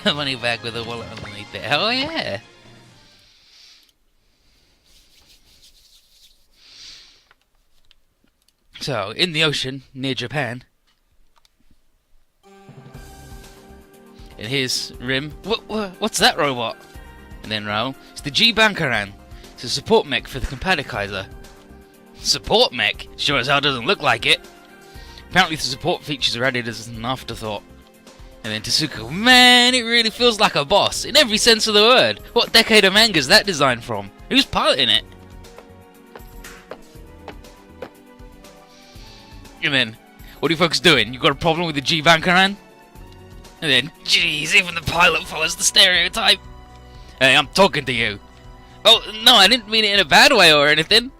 A money bag with a wallet underneath it. Oh yeah. So, in the ocean, near Japan. And here's Rim. What's that robot? And then Raoul. It's the G-Bankaran. It's a support mech for the Compadikaiser. Support mech? Sure as hell doesn't look like it. Apparently the support features are added as an afterthought. And then Tasuku. Man, it really feels like a boss. In every sense of the word. What decade of manga is that designed from? Who's piloting it? And then, what are you folks doing? You got a problem with the G-Bankaran? And then, jeez, even the pilot follows the stereotype. Hey, I'm talking to you. Oh, no, I didn't mean it in a bad way or anything.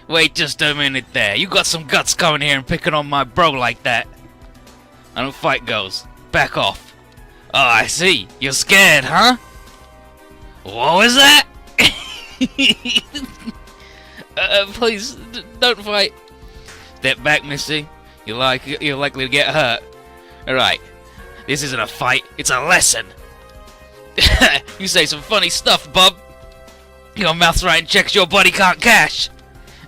Wait just a minute there. You got some guts coming here and picking on my bro like that. I don't fight girls. Back off. Oh, I see. You're scared, huh? What was that? Please, don't fight. Step back, Missy. You're likely to get hurt. Alright. This isn't a fight, it's a lesson. You say some funny stuff, bub. Your mouth's writing checks your body can't cash.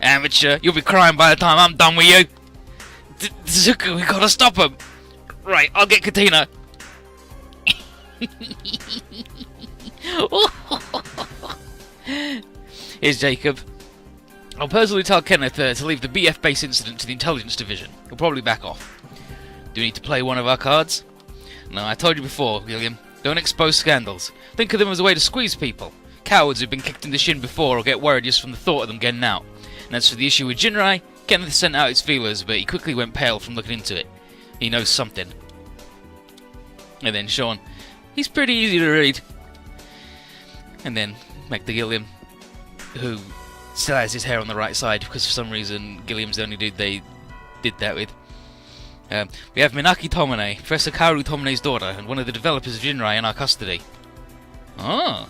Amateur, you'll be crying by the time I'm done with you. Zuko, we gotta stop him. Right, I'll get Katina. Here's Jacob. I'll personally tell Kenneth to leave the BF base incident to the intelligence division. He'll probably back off. Do we need to play one of our cards? No, I told you before, William. Don't expose scandals. Think of them as a way to squeeze people. Cowards who've been kicked in the shin before will get worried just from the thought of them getting out. And as for the issue with Jinrai, Kenneth sent out his feelers, but he quickly went pale from looking into it. He knows something. And then Sean. He's pretty easy to read. And then Meg the Gilliam, who still has his hair on the right side because for some reason Gilliam's the only dude they did that with. We have Minaki Tomine, Professor Kaoru Tomine's daughter, and one of the developers of Jinrai in our custody. Oh.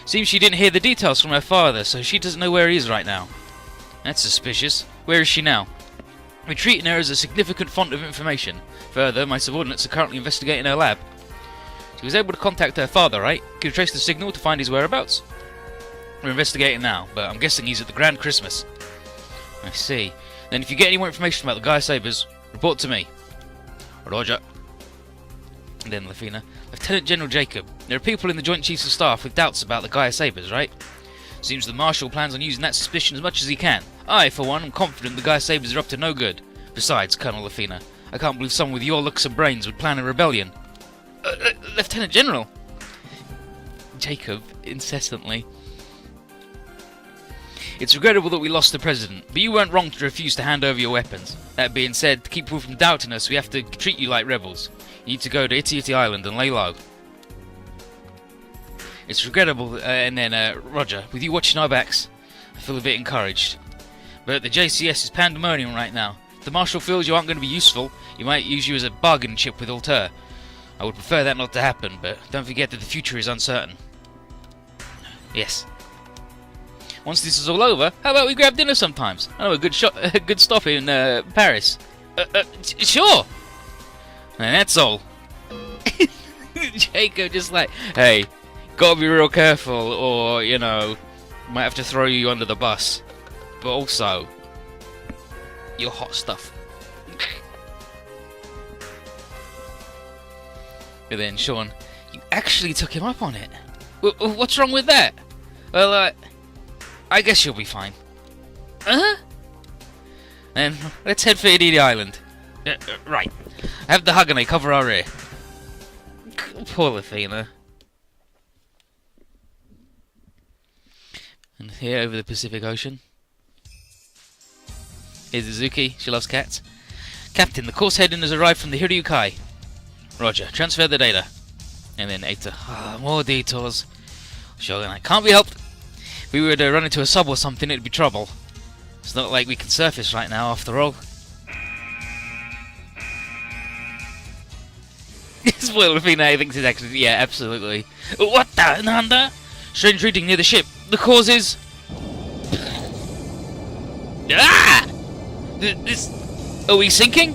Seems she didn't hear the details from her father, so she doesn't know where he is right now. That's suspicious. Where is she now? We're treating her as a significant font of information. Further, my subordinates are currently investigating her lab. She was able to contact her father, right? Could you trace the signal to find his whereabouts? We're investigating now, but I'm guessing he's at the Grand Christmas. I see. Then if you get any more information about the Gaia Sabers, report to me. Roger. And then Lafina. Lieutenant General Jacob, there are people in the Joint Chiefs of Staff with doubts about the Gaia Sabers, right? Seems the Marshal plans on using that suspicion as much as he can. I, for one, am confident the Gaia Sabers are up to no good. Besides, Colonel Lafina, I can't believe someone with your looks and brains would plan a rebellion. Lieutenant General! Jacob, incessantly. It's regrettable that we lost the President, but you weren't wrong to refuse to hand over your weapons. That being said, to keep people from doubting us, we have to treat you like rebels. You need to go to Iti Island and lay low. It's regrettable, and then, Roger, with you watching our backs, I feel a bit encouraged. But the JCS is pandemonium right now. If the Marshal feels you aren't going to be useful, he might use you as a bargaining chip with Altair. I would prefer that not to happen, but don't forget that the future is uncertain. Yes. Once this is all over, how about we grab dinner sometimes? I know a good stop in Paris. Sure. And that's all. Jacob just like, hey, gotta be real careful, or you know, might have to throw you under the bus. But also, you're hot stuff. But then Sean, you actually took him up on it. What's wrong with that? Well, I guess you'll be fine. Then let's head for Ididi Island. Right. Have the Hagane cover our rear. Poor Athena. And here over the Pacific Ocean. Here's Izuki. She loves cats. Captain, the course heading has arrived from the Hiryukai. Roger. Transfer the data. And then Eita. More detours. Shogun, I can't be helped. If we were to run into a sub or something, it'd be trouble. It's not like we can surface right now, after all. Spoiler Fina thinks it's actually... Yeah, absolutely. What the? Nanda? Strange reading near the ship. The cause is... Ah! This... Are we sinking?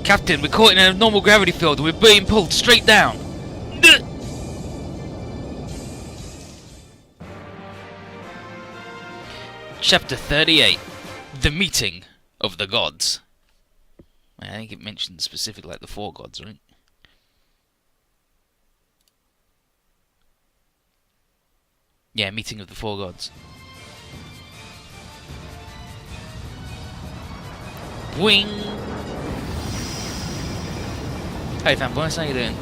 Captain, we're caught in a normal gravity field and we're being pulled straight down. Chapter 38. The Meeting of the Gods. I think it mentioned specific like the 4 gods, right? Yeah, Meeting of the 4 gods. Wing! Hey fanboys, how you doing?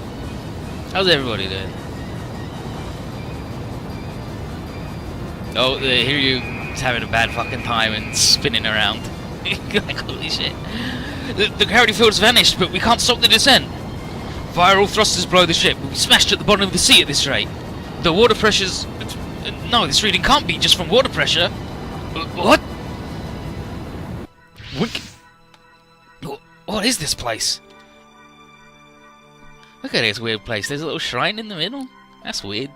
How's everybody doing? Oh, here you having a bad fucking time and spinning around. Like, holy shit. The gravity field's vanished, but we can't stop the descent. Fire all thrusters below the ship. We'll be smashed at the bottom of the sea at this rate. The water pressure's... No, this reading can't be just from water pressure. What? What is this place? Look at this weird place. There's a little shrine in the middle. That's weird.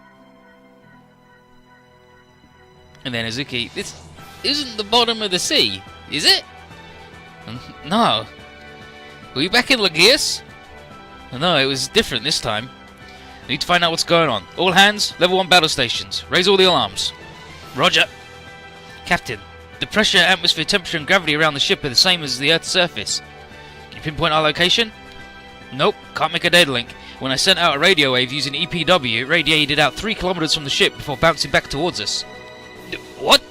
And then Azuki, this isn't the bottom of the sea, is it? No. Were you back in Lagias? No, it was different this time. I need to find out what's going on. All hands, level 1 battle stations. Raise all the alarms. Roger. Captain, the pressure, atmosphere, temperature and gravity around the ship are the same as the Earth's surface. Can you pinpoint our location? Nope, can't make a data link. When I sent out a radio wave using EPW, it radiated out 3 kilometers from the ship before bouncing back towards us. What?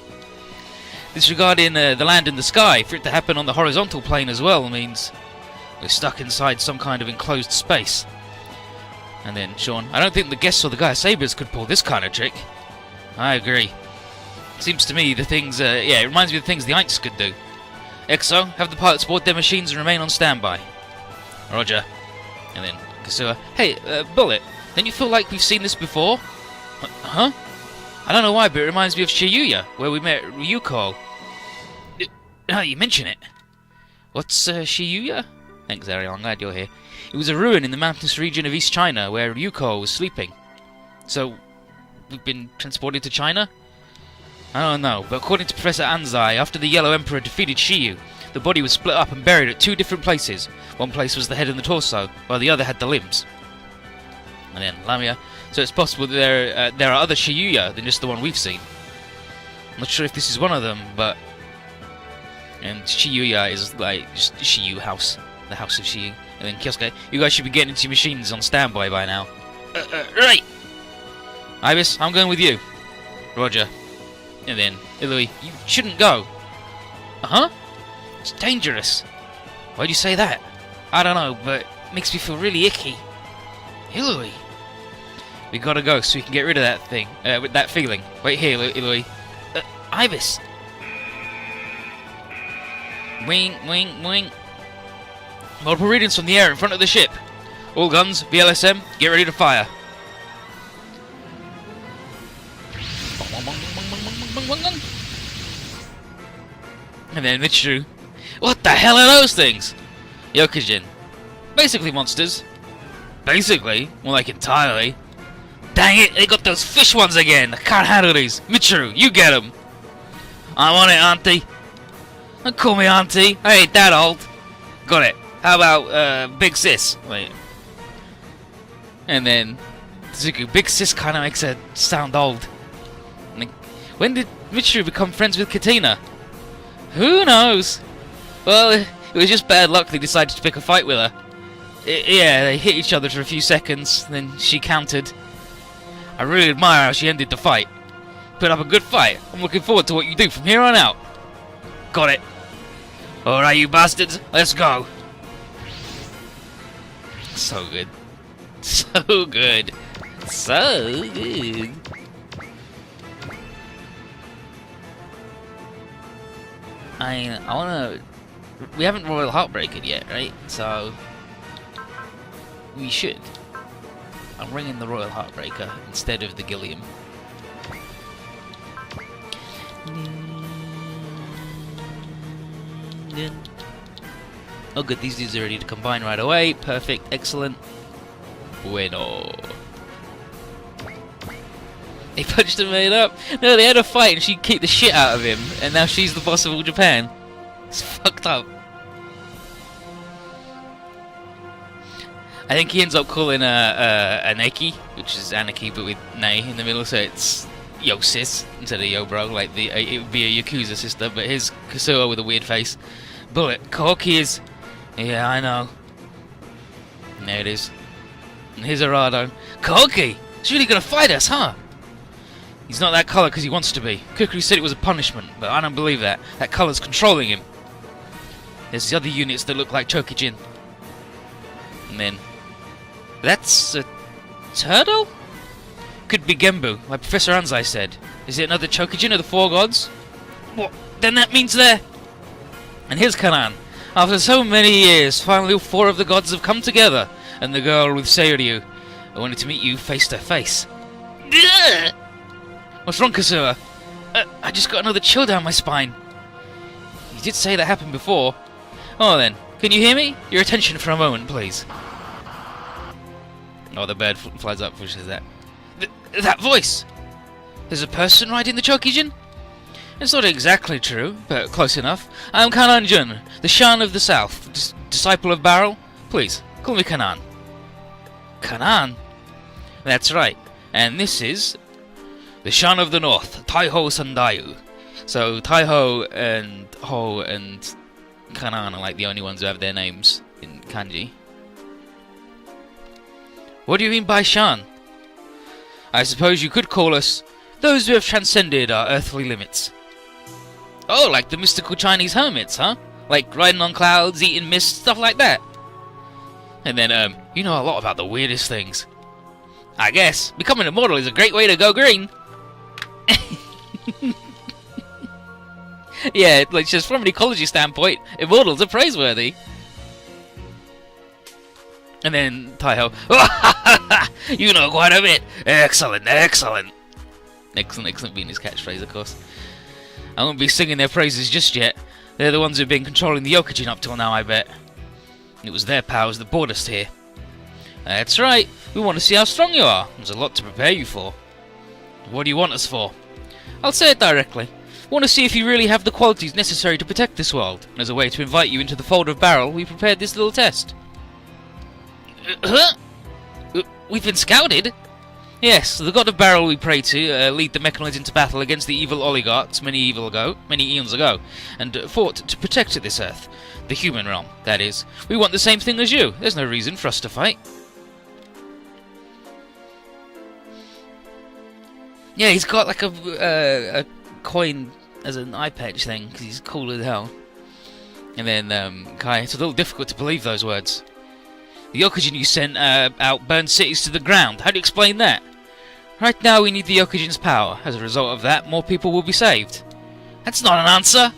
Disregarding the land and the sky, for it to happen on the horizontal plane as well means we're stuck inside some kind of enclosed space. And then Sean, I don't think the guests or the Gaia Sabers could pull this kind of trick. I agree. Seems to me the things, it reminds me of the things the Aints could do. Exo, have the pilots board their machines and remain on standby. Roger. And then Kasua, hey, Bullet, don't you feel like we've seen this before? Huh? I don't know why, but it reminds me of Shibuya, where we met Ryuko. Now you mention it. What's Shibuya? Thanks, Ariel, I'm glad you're here. It was a ruin in the mountainous region of East China, where Ryuko was sleeping. So, we've been transported to China? I don't know, but according to Professor Anzai, after the Yellow Emperor defeated Shiyu, the body was split up and buried at 2 different places. One place was the head and the torso, while the other had the limbs. And then Lamia, so it's possible that there are other Shibuya than just the one we've seen. I'm not sure if this is one of them, but... And Shibuya is like just Shiyu house, the house of Shiyu. And then Kyosuke, you guys should be getting into your machines on standby by now. Right! Ibis, I'm going with you. Roger. And then, Ilui, you shouldn't go. Uh-huh? It's dangerous. Why'd you say that? I don't know, but it makes me feel really icky. Ilui. We gotta go so we can get rid of that thing, with that feeling. Wait here, Ilui. Ibis. Wing, wing, wing. Multiple readings from the air in front of the ship. All guns, VLSM, get ready to fire. And then Michiru. What the hell are those things? Yokujin. Basically monsters. Basically? More like entirely. Dang it, they got those fish ones again. I can't handle these. Michiru, you get them. I'm on it, Auntie. Don't call me Auntie. I ain't that old. Got it. How about, Big Sis? Wait. And then, Zuku, Big Sis kind of makes her sound old. When did Michiru become friends with Katina? Who knows? Well, it was just bad luck they decided to pick a fight with her. Yeah, they hit each other for a few seconds, then she countered. I really admire how she ended the fight. Put up a good fight. I'm looking forward to what you do from here on out. Got it. Alright, you bastards, let's go. So good. So good. So good. I wanna... We haven't Royal Heartbreaker yet, right? So... we should. I'm ringing the Royal Heartbreaker instead of the Gilliam. Oh good, these dudes are ready to combine right away. Perfect, excellent. Bueno. He punched and made up. No, they had a fight and she kicked the shit out of him, and now she's the boss of all Japan. It's fucked up. I think he ends up calling Aneki, which is Anarchy but with Nei in the middle, so it's yo sis instead of yo bro, like it would be a Yakuza sister, but here's Kasuo with a weird face. Bullet, Koki is... Yeah, I know. And there it is. And here's Arado. Koki! He's really gonna fight us, huh? He's not that colour because he wants to be. Kukri said it was a punishment, but I don't believe that. That colour's controlling him. There's the other units that look like Chokijin. And then... That's a... turtle? Could be Genbu, like Professor Anzai said. Is it another Chokijin of the Four Gods? What? Then that means they're... And here's Kanan. After so many years, finally all four of the gods have come together. And the girl with Seiryu. I wanted to meet you face to face. What's wrong, Kasuo? I just got another chill down my spine. You did say that happened before. Oh then, can you hear me? Your attention for a moment, please. Oh, the bird flies up, which is that. That voice! There's a person riding the Chokijin? It's not exactly true, but close enough. I am Kanan Jun, the Shan of the South, disciple of Barrel. Please, call me Kanan. Kanan? That's right. And this is... the Shan of the North, Taiho Sandayu. So Taiho and Ho and Kanan are like the only ones who have their names in kanji. What do you mean by Shan? I suppose you could call us those who have transcended our earthly limits. Oh, like the mystical Chinese hermits, huh? Like riding on clouds, eating mist, stuff like that. And then, you know a lot about the weirdest things. I guess becoming immortal is a great way to go green. Yeah, like just from an ecology standpoint, immortals are praiseworthy. And then Taiho, you know quite a bit. Excellent, excellent. Excellent, excellent being his catchphrase, of course. I won't be singing their praises just yet. They're the ones who've been controlling the Yokujin up till now, I bet. It was their powers that brought us here. That's right. We want to see how strong you are. There's a lot to prepare you for. What do you want us for? I'll say it directly. We want to see if you really have the qualities necessary to protect this world. And as a way to invite you into the fold of Barrel, we prepared this little test. We've been scouted? Yes, the god of Barrel we pray to lead the mechanoids into battle against the evil oligarchs many eons ago, and fought to protect this earth. The human realm, that is. We want the same thing as you. There's no reason for us to fight. Yeah, he's got like a coin as an eye patch thing, because he's cool as hell. And then, Kai, it's a little difficult to believe those words. The Yokujin you sent out burned cities to the ground. How do you explain that? Right now we need the Yokujin's power. As a result of that, more people will be saved. That's not an answer!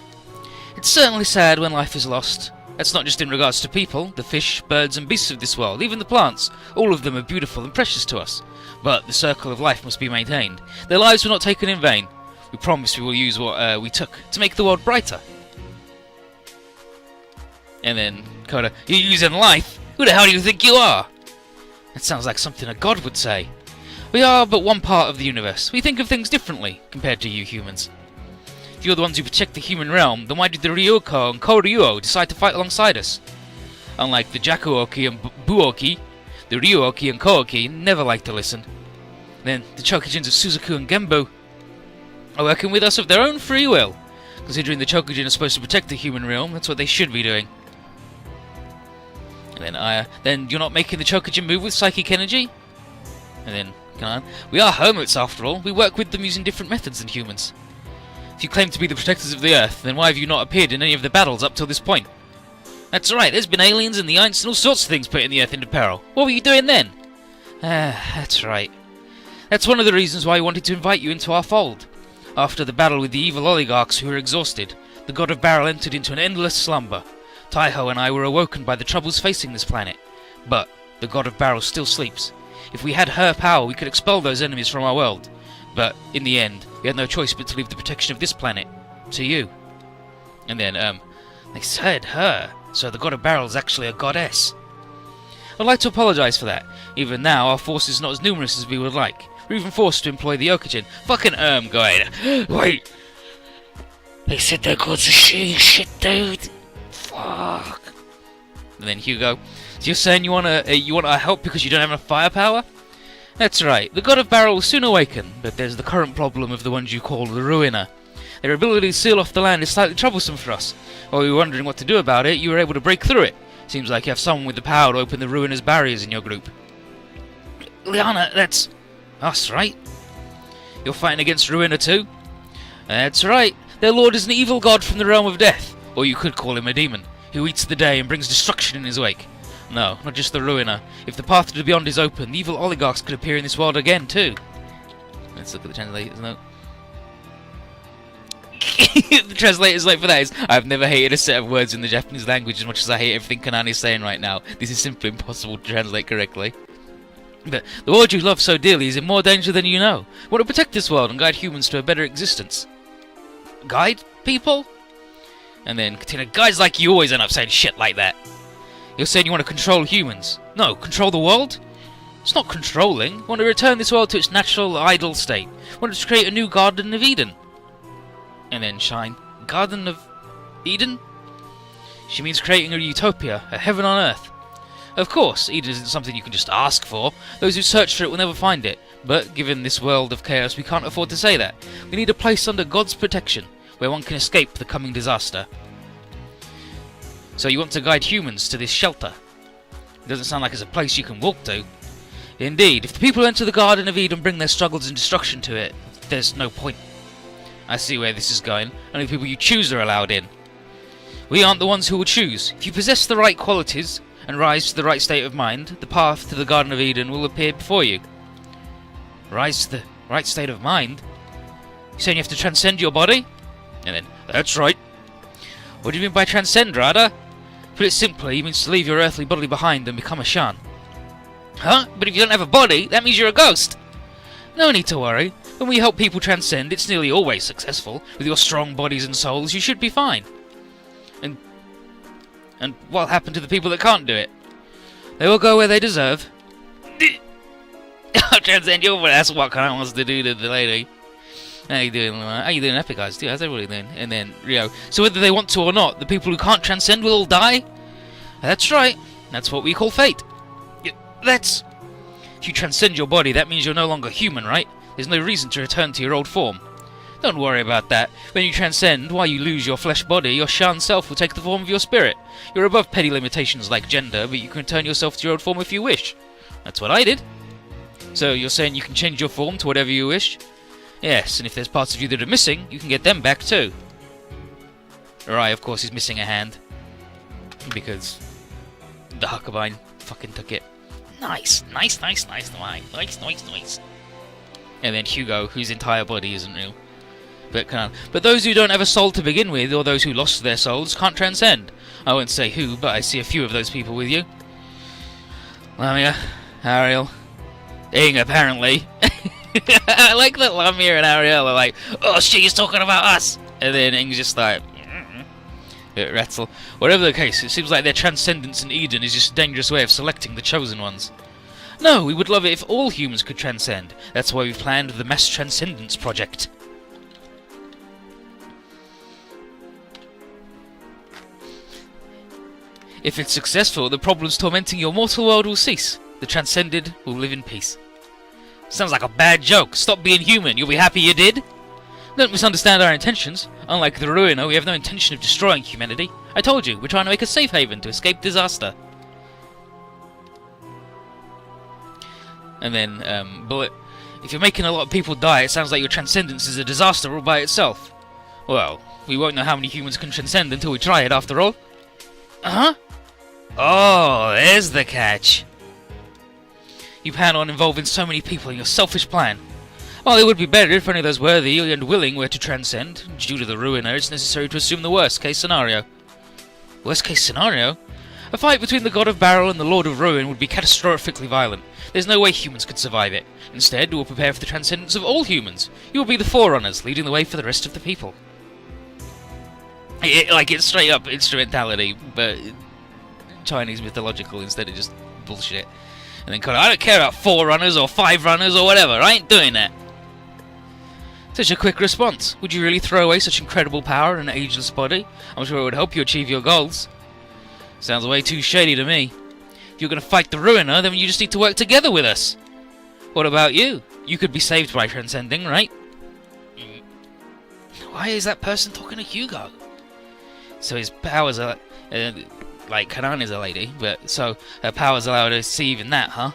It's certainly sad when life is lost. That's not just in regards to people, the fish, birds and beasts of this world, even the plants. All of them are beautiful and precious to us. But the circle of life must be maintained. Their lives were not taken in vain. We promise we will use what we took to make the world brighter. And then Koda, you're using life? Who the hell do you think you are? That sounds like something a god would say. We are but one part of the universe. We think of things differently compared to you humans. If you're the ones who protect the human realm, then why did the Ryuko and Koryuo decide to fight alongside us? Unlike the Jakuoki and Buoki, the Ryuoki and Kooki never like to listen. Then the Chokujins of Suzaku and Genbu are working with us of their own free will. Considering the Chokujin are supposed to protect the human realm, that's what they should be doing. And then you're not making the Chokujin move with psychic energy? And then, Kanan, we are hermits after all. We work with them using different methods than humans. If you claim to be the protectors of the Earth, then why have you not appeared in any of the battles up till this point? That's right, there's been aliens and the Aints and all sorts of things putting the Earth into peril. What were you doing then? That's right. That's one of the reasons why I wanted to invite you into our fold. After the battle with the evil oligarchs who were exhausted, the god of Barrel entered into an endless slumber. Taiho and I were awoken by the troubles facing this planet. But the god of Barrel still sleeps. If we had her power, we could expel those enemies from our world. But in the end, we had no choice but to leave the protection of this planet to you. And then, they said her, so the god of Barrel is actually a goddess. I'd like to apologise for that. Even now, our force is not as numerous as we would like. We're even forced to employ the Yokujin. Fucking guide. Wait. They said they're gods of shit, dude. Fuck. And then Hugo, so you're saying you want our help because you don't have enough firepower? That's right, the God of Barrel will soon awaken, but there's the current problem of the ones you call the Ruiner. Their ability to seal off the land is slightly troublesome for us. While we were wondering what to do about it, you were able to break through it. Seems like you have someone with the power to open the Ruiner's barriers in your group. Liana, that's us, right? You're fighting against Ruiner too? That's right. Their lord is an evil god from the realm of death, or you could call him a demon, who eats the day and brings destruction in his wake. No, not just the Ruiner. If the path to the beyond is open, the evil oligarchs could appear in this world again too. Let's look at the translator's note. The translator's note for that is, I've never hated a set of words in the Japanese language as much as I hate everything Kanan is saying right now. This is simply impossible to translate correctly. But the world you love so dearly is in more danger than you know. Want to protect this world and guide humans to a better existence. Guide people? And then continue, guys like you always end up saying shit like that. You're saying you want to control humans. No, control the world? It's not controlling. Want to return this world to its natural, idle state. Want to create a new Garden of Eden. And then Shine. Garden of Eden? She means creating a utopia, a heaven on earth. Of course, Eden isn't something you can just ask for. Those who search for it will never find it. But, given this world of chaos, we can't afford to say that. We need a place under God's protection, where one can escape the coming disaster. So you want to guide humans to this shelter? It doesn't sound like it's a place you can walk to. Indeed, if the people enter the Garden of Eden bring their struggles and destruction to it, there's no point. I see where this is going. Only people you choose are allowed in. We aren't the ones who will choose. If you possess the right qualities and rise to the right state of mind, the path to the Garden of Eden will appear before you. Rise to the right state of mind? You saying you have to transcend your body? And then, that's right. What do you mean by transcend, Radha? Put it simply, it means to leave your earthly body behind and become a Shan. Huh? But if you don't have a body, that means you're a ghost. No need to worry. When we help people transcend, it's nearly always successful. With your strong bodies and souls, you should be fine. And what happened to the people that can't do it? They will go where they deserve. Transcend your body, that's what Kanan wants to do to the lady. How you doing, Epic Guys? How's everybody doing? And then, Rio. So whether they want to or not, the people who can't transcend will all die? That's right. That's what we call fate. If you transcend your body, that means you're no longer human, right? There's no reason to return to your old form. Don't worry about that. When you transcend, while you lose your flesh body, your Shan self will take the form of your spirit. You're above petty limitations like gender, but you can return yourself to your old form if you wish. That's what I did. So you're saying you can change your form to whatever you wish? Yes, and if there's parts of you that are missing, you can get them back too. Right, of course he's missing a hand. Because the Huckabine fucking took it. Nice. And then Hugo, whose entire body isn't real. But those who don't have a soul to begin with, or those who lost their souls, can't transcend. I won't say who, but I see a few of those people with you. Lamia, Ariel, Ing, apparently. I like that Lamia and Ariel are like, oh shit, he's talking about us! And then Ing's just like, Ratzel. Whatever the case, it seems like their transcendence in Eden is just a dangerous way of selecting the chosen ones. No, we would love it if all humans could transcend. That's why we've planned the Mass Transcendence Project. If it's successful, the problems tormenting your mortal world will cease. The transcended will live in peace. Sounds like a bad joke. Stop being human. You'll be happy you did? Don't misunderstand our intentions. Unlike the Ruiner, we have no intention of destroying humanity. I told you, we're trying to make a safe haven to escape disaster. And then, Bullet, if you're making a lot of people die, it sounds like your transcendence is a disaster all by itself. Well, we won't know how many humans can transcend until we try it, after all. Uh-huh? Oh, there's the catch. You plan on involving so many people in your selfish plan. While it would be better if only those worthy and willing were to transcend, due to the Ruiner, it's necessary to assume the worst-case scenario. Worst-case scenario? A fight between the God of Barrel and the Lord of Ruin would be catastrophically violent. There's no way humans could survive it. Instead, we will prepare for the transcendence of all humans. You will be the forerunners, leading the way for the rest of the people. It's straight up instrumentality, but Chinese mythological instead of just bullshit. And then I don't care about 4 runners or 5 runners or whatever, I ain't doing that. Such a quick response. Would you really throw away such incredible power in an ageless body? I'm sure it would help you achieve your goals. Sounds way too shady to me. If you're going to fight the Ruiner, then you just need to work together with us. What about you? You could be saved by transcending, right? Why is that person talking to Hugo? So his powers are... like, Kanan is a lady, but so her powers allow her to see even that, huh?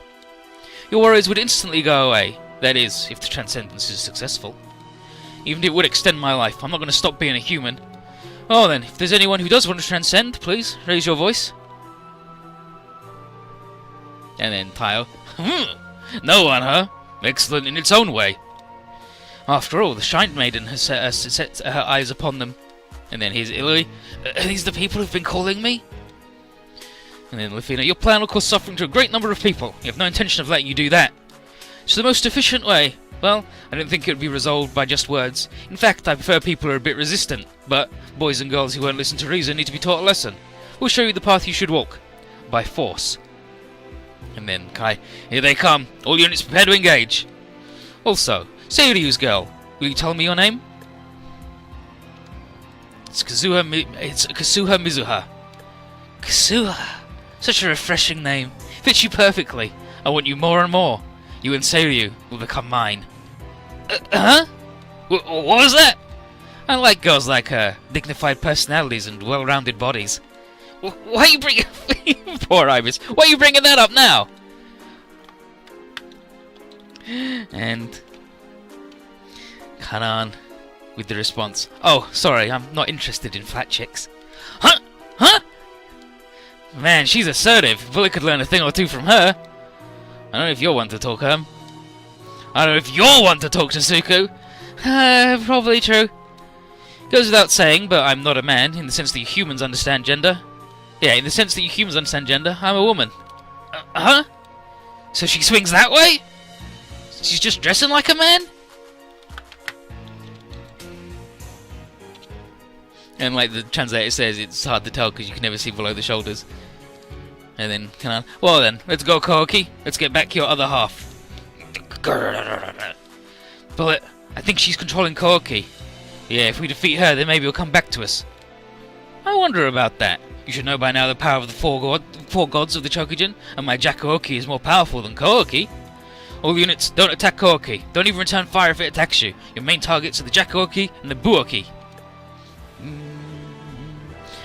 Your worries would instantly go away. That is, if the transcendence is successful. Even if it would extend my life, I'm not going to stop being a human. Oh then, if there's anyone who does want to transcend, please, raise your voice. And then Tayo. No one, huh? Excellent in its own way. After all, the Shine Maiden has set her eyes upon them. And then here's Illy. Are these the people who've been calling me? And then Lufina, your plan will cause suffering to a great number of people. You have no intention of letting you do that. It's the most efficient way. Well, I don't think it would be resolved by just words. In fact, I prefer people who are a bit resistant. But boys and girls who won't listen to reason need to be taught a lesson. We'll show you the path you should walk. By force. And then Kai, here they come. All units prepare to engage. Also, Seiryu's girl, will you tell me your name? It's Kasuha Mizuha. Kasuha. Such a refreshing name. Fits you perfectly. I want you more and more. You and Seiryu will become mine. Huh? What was that? I like girls like her. Dignified personalities and well-rounded bodies. Why are you bringing... Poor Ibis. Why are you bringing that up now? And... Kanan with the response. Oh, sorry, I'm not interested in fat chicks. Huh? Huh? Man, she's assertive. If Bullet could learn a thing or two from her. I don't know if you're one to talk, I don't know if you're one to talk to Suku. Probably true. Goes without saying, but I'm not a man, in the sense that you humans understand gender. Yeah, in the sense that you humans understand gender, I'm a woman. Huh? So she swings that way? She's just dressing like a man? And like the translator says, it's hard to tell because you can never see below the shoulders. And then, well then, let's go, Koki. Let's get back your other half. Bullet, I think she's controlling Koki. Yeah, if we defeat her, then maybe he'll come back to us. I wonder about that. You should know by now the power of the four gods of the Chokujin, and my Jakuoki is more powerful than Koki. All units, don't attack Koki. Don't even return fire if it attacks you. Your main targets are the Jakuoki and the Buoki.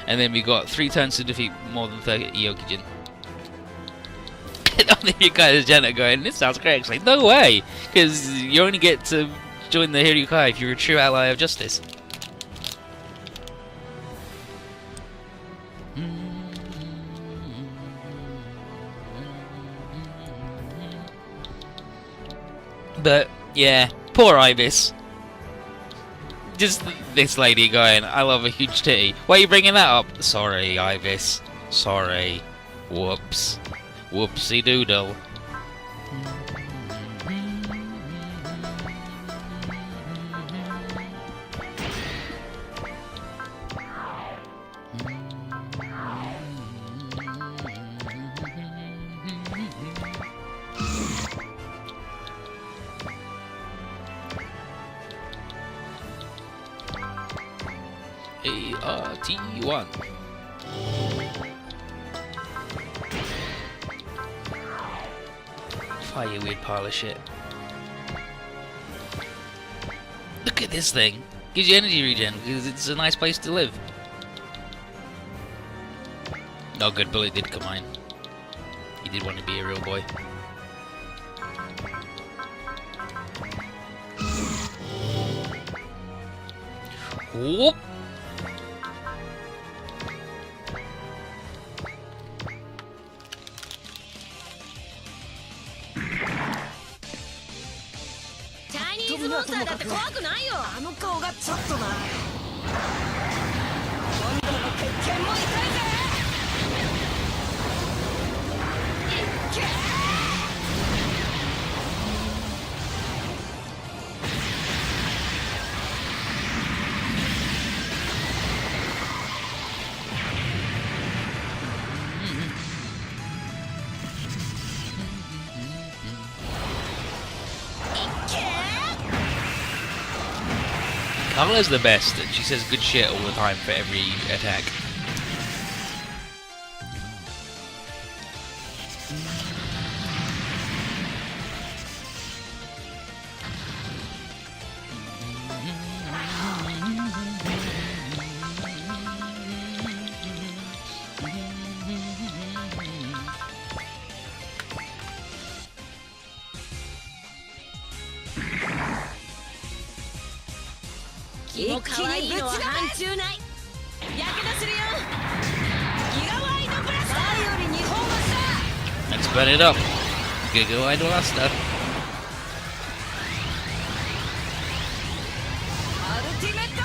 And then we got 3 turns to defeat more than 30 Yokijin. I don't think you guys Janet going, this sounds great actually. No way! Because you only get to join the Hiryukai if you're a true ally of justice. But, yeah, poor Ibis. Just this lady going, I love a huge titty. Why are you bringing that up? Sorry, Ibis. Sorry. Whoops. Whoopsie doodle. ART1. Fire, you weird pile of shit. Look at this thing. Gives you energy regen because it's a nice place to live. Oh good, Bullet did come in. He did want to be a real boy. Whoop! Carla's the best, and she says good shit all the time for every attack. 一気にぶちのめす。やけどするよ。ギガワイドブラスターより2本押した。 Let's burn it up. Giga Wide Blaster. アルティメット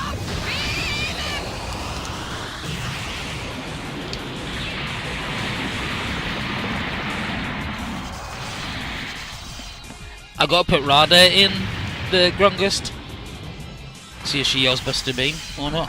ビーム。 I gotta put Rada in the Grungust. See if she yells Buster Beam or not.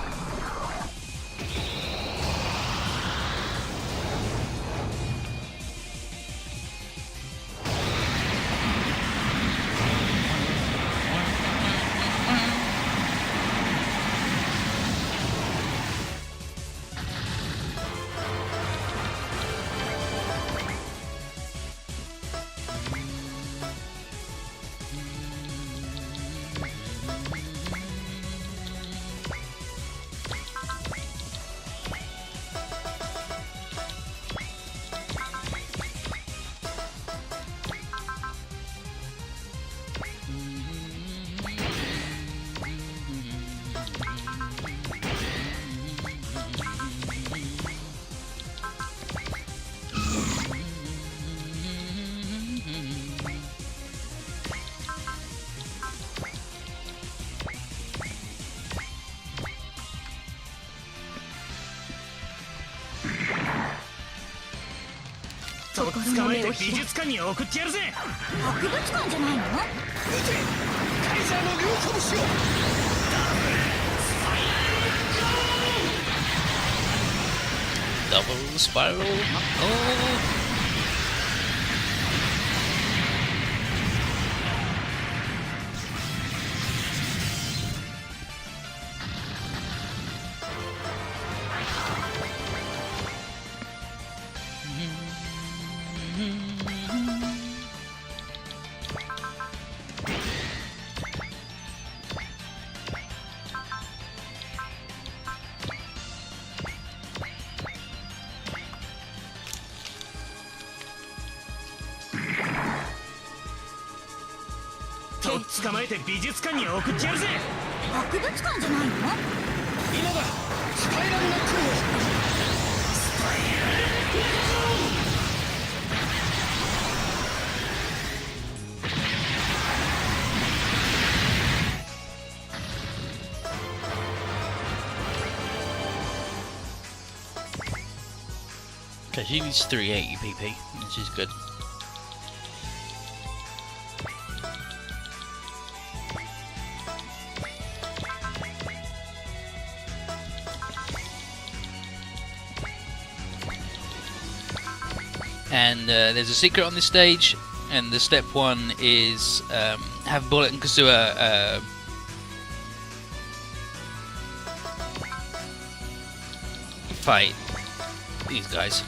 Double spiral. Oh. To 捕まえて美術館に送ってやるぜ。博物館じゃないの？今だ。スパイラルナックルを。スパイラルナックル。Okay, she needs 380 PP, which is good. And there's a secret on this stage, and the step one is have Bullet and Kazua fight these guys.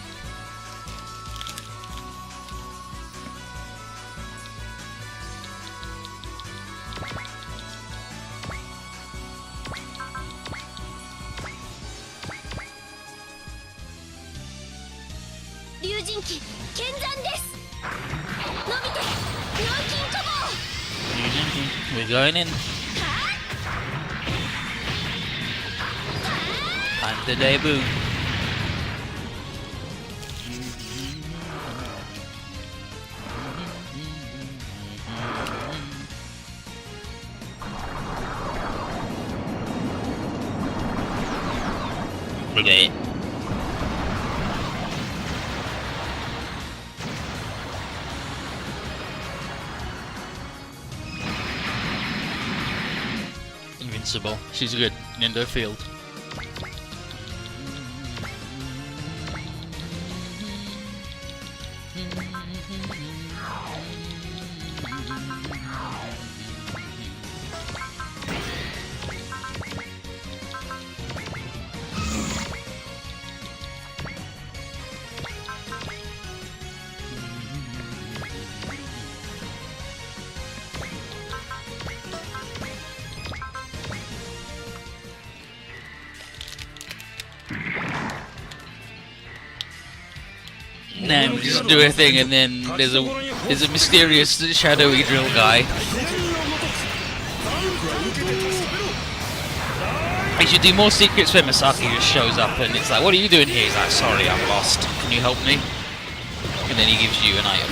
We're going in. Time to debut. Look at it. Invincible. She's good. Nindo Field. Now we just do a thing, and then there's a mysterious shadowy drill guy. He should do more secrets where Misaki just shows up and it's like, what are you doing here? He's like, sorry, I'm lost. Can you help me? And then he gives you an item.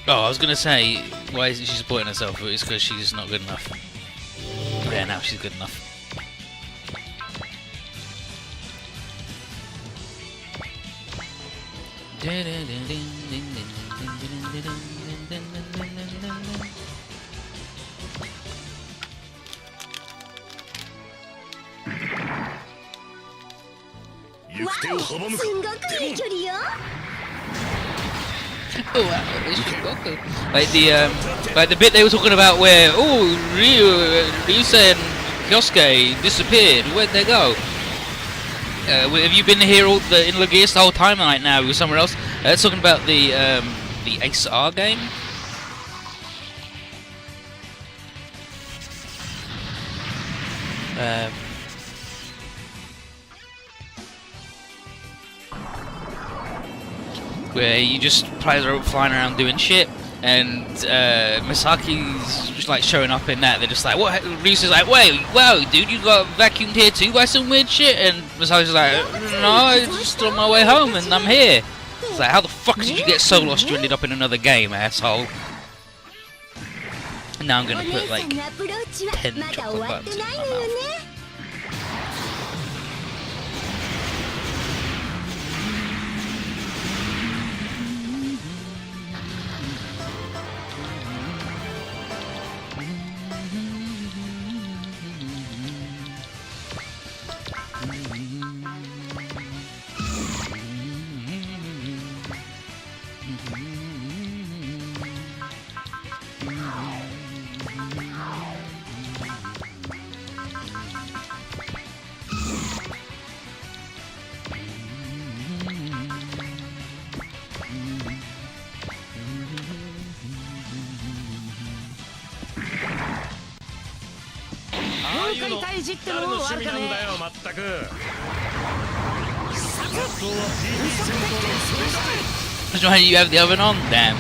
Oh, I was gonna say, why isn't she supporting herself? But it's because she's not good enough. Yeah, now she's good enough. Oh, wow, this is Goku. Like the bit they were talking about where Ryusa and Kyosuke disappeared. Where'd they go? Have you been here all in Lageas the whole time? Right now with somewhere else. It's talking about the SR game. Where you just flying around doing shit, and Misaki's just like showing up in that. They're just like, what? Ryusa's like, wait, whoa, dude, you got vacuumed here too by some weird shit, and Misaki's like, no, I'm just on my way home and I'm here. It's like, how the fuck did you get so lost you ended up in another game, asshole? And now I'm gonna put like 10 chocolate buttons in my mouth. That's why you have the oven on, damn.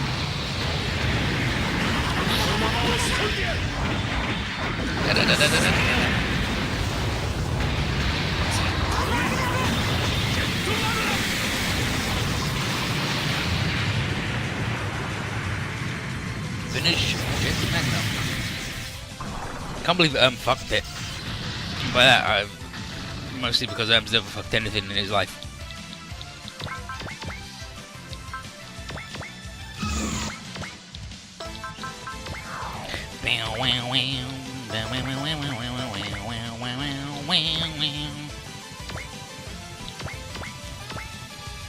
Finish Jet Magnum. Can't believe fucked it. By that, mostly because Erm's never fucked anything in his life.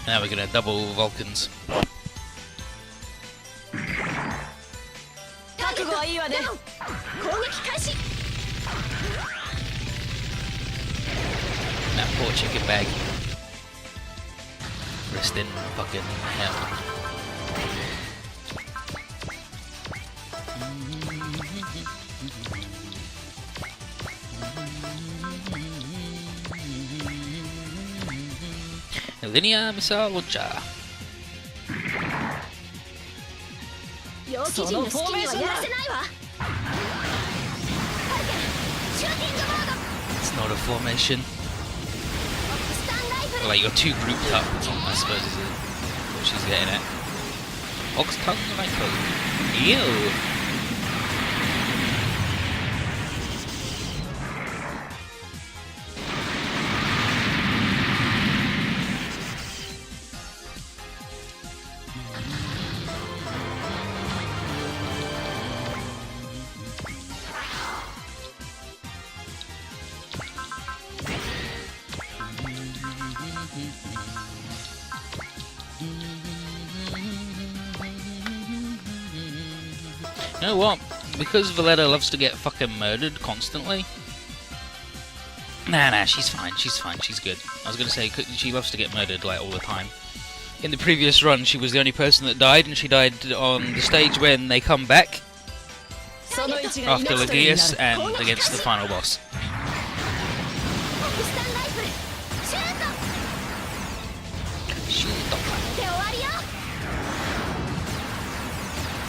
Now we're gonna double Vulcans. That poor chicken bag. Resting fucking hell. Linear missile launcher. It's not a formation. Like you're too grouped up, I suppose is what she's getting at. Ox tongue rifle. Ew. You know what? Because Valletta loves to get fucking murdered constantly, Nah, she's fine, she's good. I was gonna say, she loves to get murdered, like, all the time. In the previous run, she was the only person that died, and she died on the stage when they come back after Legius and against the final boss.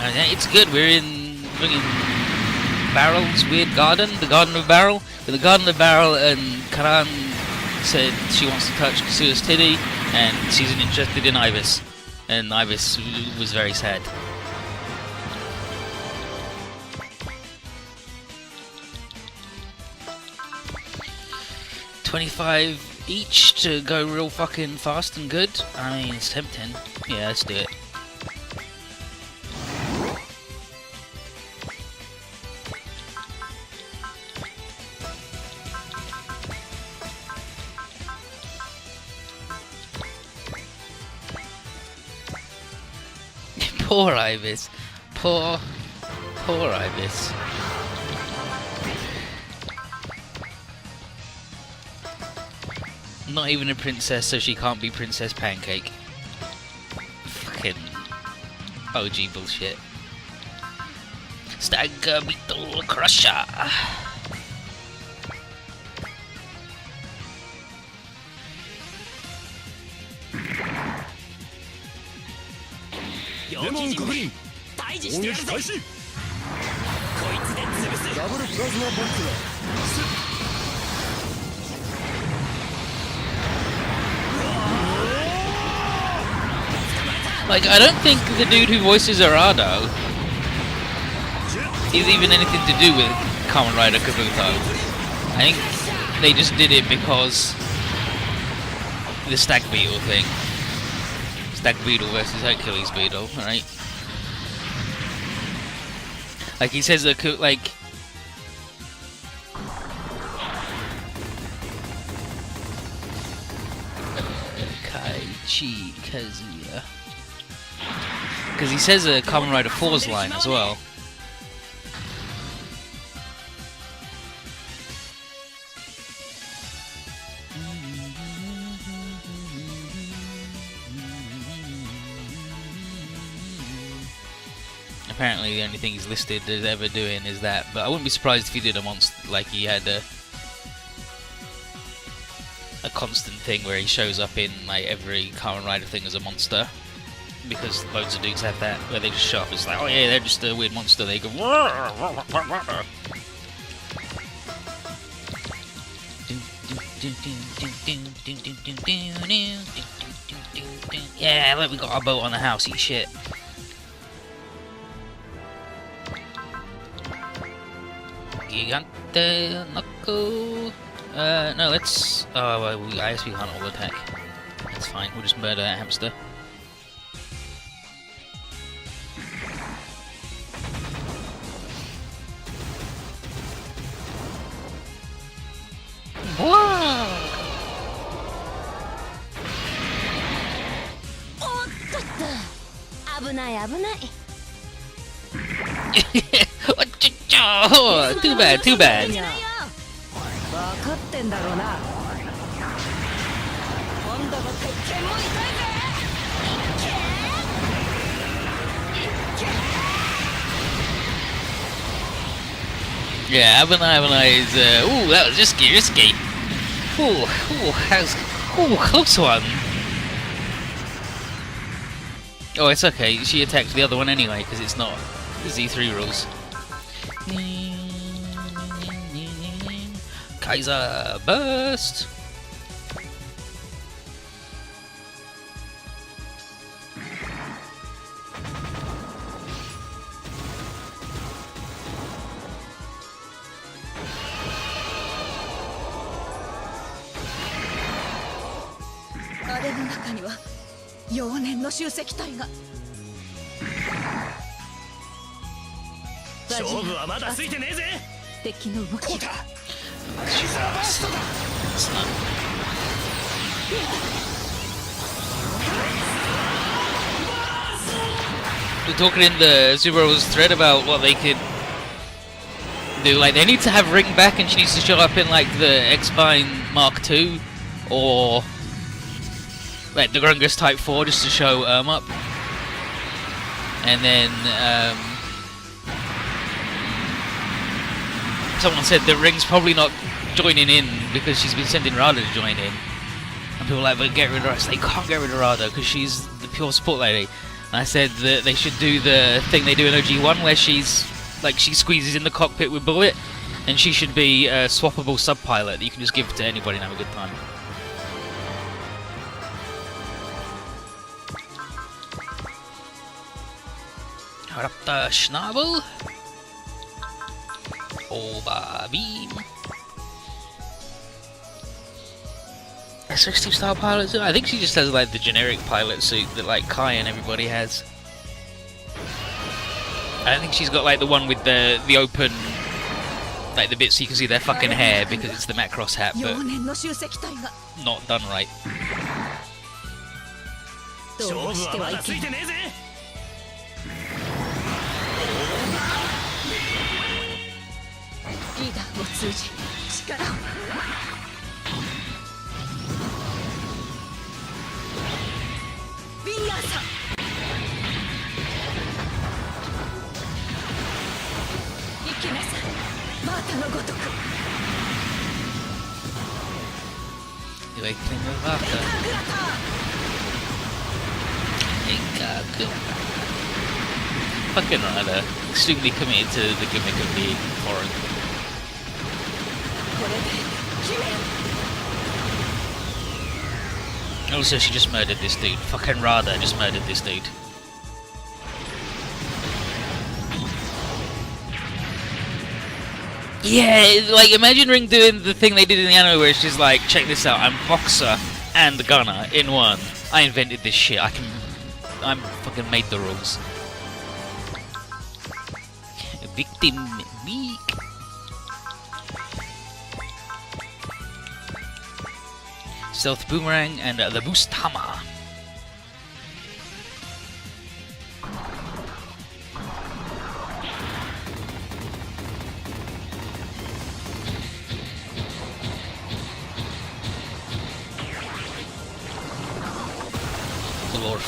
And it's good, we're in Barrel's weird garden, the Garden of Barrel. With the Garden of Barrel, and Kanan said she wants to touch Kasua's titty, and she's interested in Ibis. And Ibis was very sad. $25 each to go real fucking fast and good. I mean, it's tempting. Yeah, let's do it. Poor Ibis. Poor Ibis. Not even a princess, so she can't be Princess Pancake. Fucking OG bullshit. Stagger Beetle Crusher.デモン確認攻撃開始こいつで潰すダブルプラズマパンチだ Like, I don't think the dude who voices Arado is even anything to do with Kamen Rider Kabuto. I think they just did it because the Stag Beetle thing. Stag Beetle versus Hercules Beetle, right? Like, he says that, like... Kaichi Kazuya. Because he says a Kamen Rider 4's line as well. Apparently the only thing he's listed as ever doing is that, but I wouldn't be surprised if he did a monster, like he had a constant thing where he shows up in like every Kamen Rider thing as a monster. Because loads of dudes have that, where they just show up, it's like, oh yeah, they're just a weird monster, they go... Yeah, look, we got our boat on the house, eat shit. Gigante Knuckle... no, let's... Oh, well, I guess we can't all attack. That's fine, we'll just murder that hamster. Too bad, too bad. Yeah, Abunai is, ooh, that was risky. Ooh, that was, close one. Oh, it's okay, she attacked the other one anyway, because it's not the Z3 rules. Kaiser Burst! We're talking in the Subaru's thread about what they could Like, they need to have Ring back, and she needs to show up in like the X-Vine Mark II, or like the Grungus Type 4, just to show up. And then someone said that Ring's probably not joining in because she's been sending Rada to join in. And people were like, but get rid of her. They can't get rid of Rada because she's the pure support lady. And I said that they should do the thing they do in OG1 where she's like, she squeezes in the cockpit with Bullet, and she should be a swappable sub-pilot that you can just give to anybody and have a good time. Raptor Schnabel. Oba Beam. SRW style pilot suit? I think she just has like the generic pilot suit that like Kai and everybody has. I don't think she's got like the one with the open, like the bits so you can see their fucking hair because it's the Macross hat, but not done right. Awakening of Laughter. Fucking Rada, extremely committed to the gimmick of being foreign. Also, she just murdered this dude. Fucking Rada just murdered this dude. Yeah, like, imagine Ring doing the thing they did in the anime where she's like, check this out, I'm boxer and gunner in one. I invented this shit, I'm fucking made the rules. Victim Meek. Stealth Boomerang and the Boost Hammer. Glorf.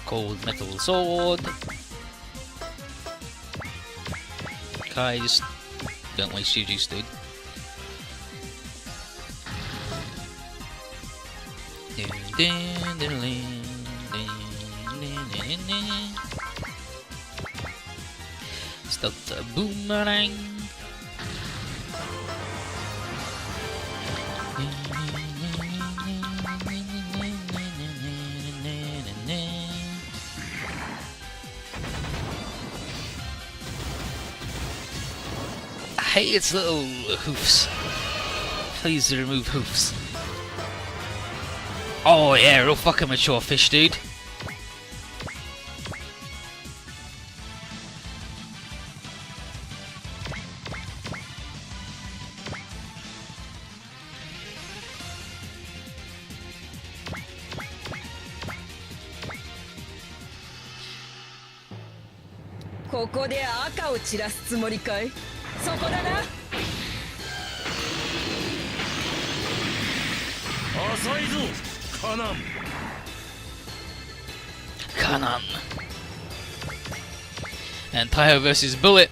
Cold Metal Sword. Kai, just don't waste your juice, dude. Stealth Boomerang. I hate its little hoofs. Please remove hoofs. Oh yeah, real fucking mature fish, dude. Kanan. And Taiho versus Bullet.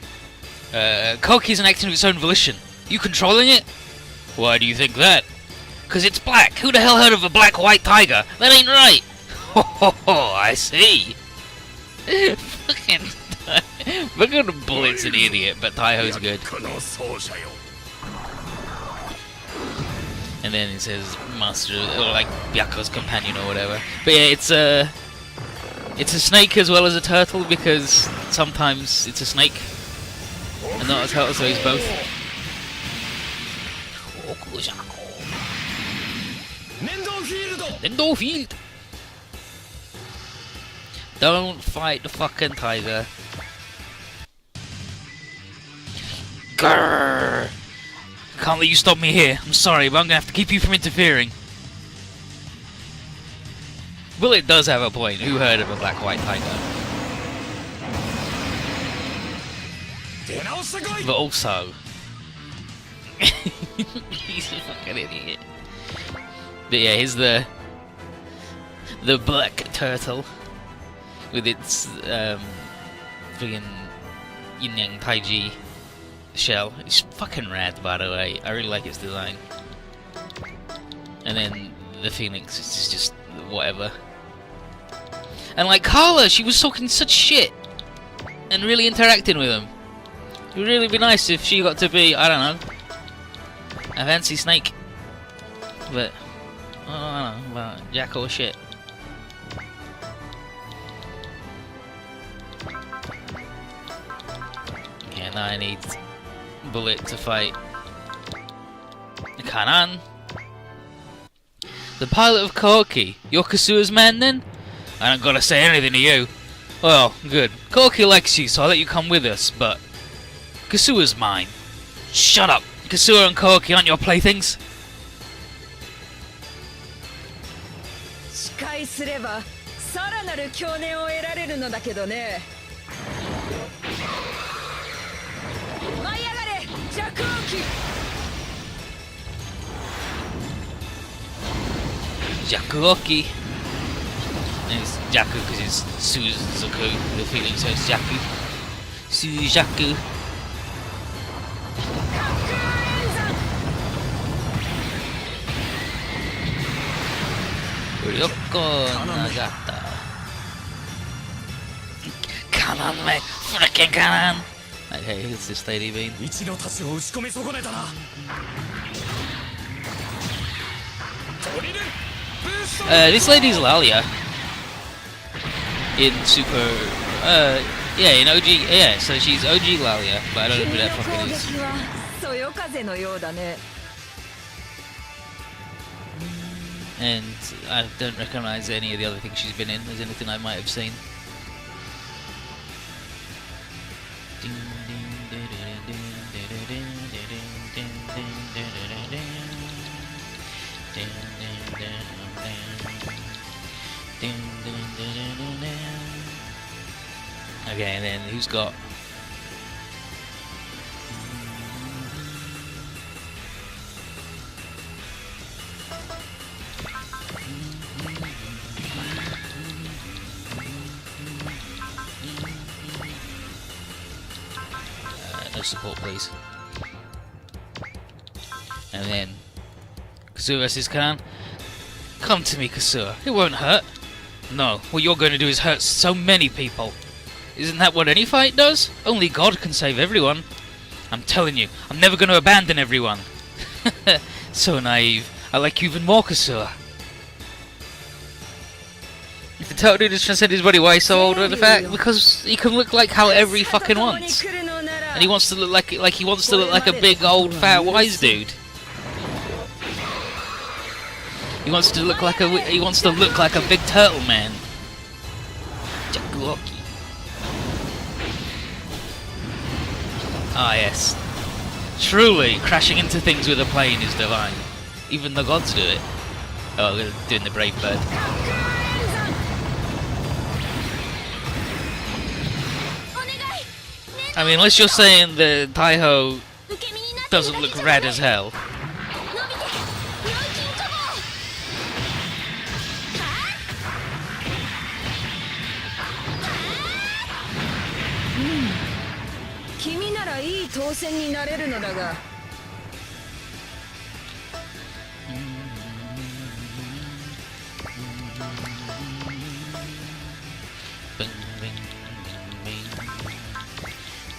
Coke isn't acting of its own volition. You controlling it? Why do you think that? Because it's black. Who the hell heard of a black-white tiger? That ain't right. Ho ho ho, I see. Fucking fucking Bullet's an idiot, but Taiho's good. And then it says master, or like Byaku's companion or whatever. But yeah, it's a snake as well as a turtle because sometimes it's a snake and not a turtle, so he's both. Nendo Field. Don't fight the fucking tiger. Grrr. Can't let you stop me here. I'm sorry, but I'm gonna have to keep you from interfering. Bullet does have a point. Who heard of a black-white tiger? But also, he's a fucking idiot. But yeah, here's the black turtle with its friggin' yin yang taiji shell. It's fucking rad, by the way. I really like its design. And then the phoenix is just whatever. And like Carla, she was talking such shit and really interacting with him. It would really be nice if she got to be, I don't know, a fancy snake. But I don't know about jack or shit. Yeah, now I need Bullet to fight Kanan. The pilot of Koki. You're Kasua's man then? I don't gotta say anything to you. Well, good. Koki likes you, so I'll let you come with us, but Kasua's mine. Shut up! Kasua and Koki aren't your playthings? 仕返すればさらなる強念を得られるのだけどね。舞い上がれ弱王機。Jakuoki. And it's Jaku because it's Suzuku, the feeling, so it's Jaku. Sujaku. Ryoko Nagata. Kanan, mate. Frickin' Kanan. Okay, who's this lady been? This lady's Lalia. In Super... yeah, in OG... Yeah, so she's OG Lalia, but I don't know who that fucking is. And I don't recognise any of the other things she's been in. There's anything I might have seen. Okay, and then who's got... no support, please. And then Kasua vs. Kanan. Come to me, Kasua. It won't hurt. No, what you're going to do is hurt so many people. Isn't that what any fight does? Only God can save everyone. I'm telling you, I'm never going to abandon everyone. So naive. I like you even more, Kasua. If the turtle dude has transcended his body, why he's so old with the fact? Because he can look like however he fucking wants. And he wants to look like he wants to look like a big old fat wise dude. He wants to look like a big turtle man. Jakuoki. Ah yes. Truly, crashing into things with a plane is divine. Even the gods do it. Oh, we're doing the brave bird. I mean, unless you're saying the Taiho doesn't look red as hell.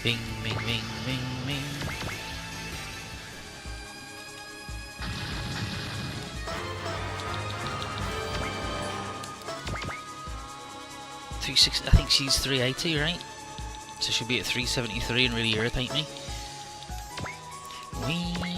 Bing, bing, bing, bing, bing. I think she's 380, right? So she'll be at 373 and really irritate me. Wee.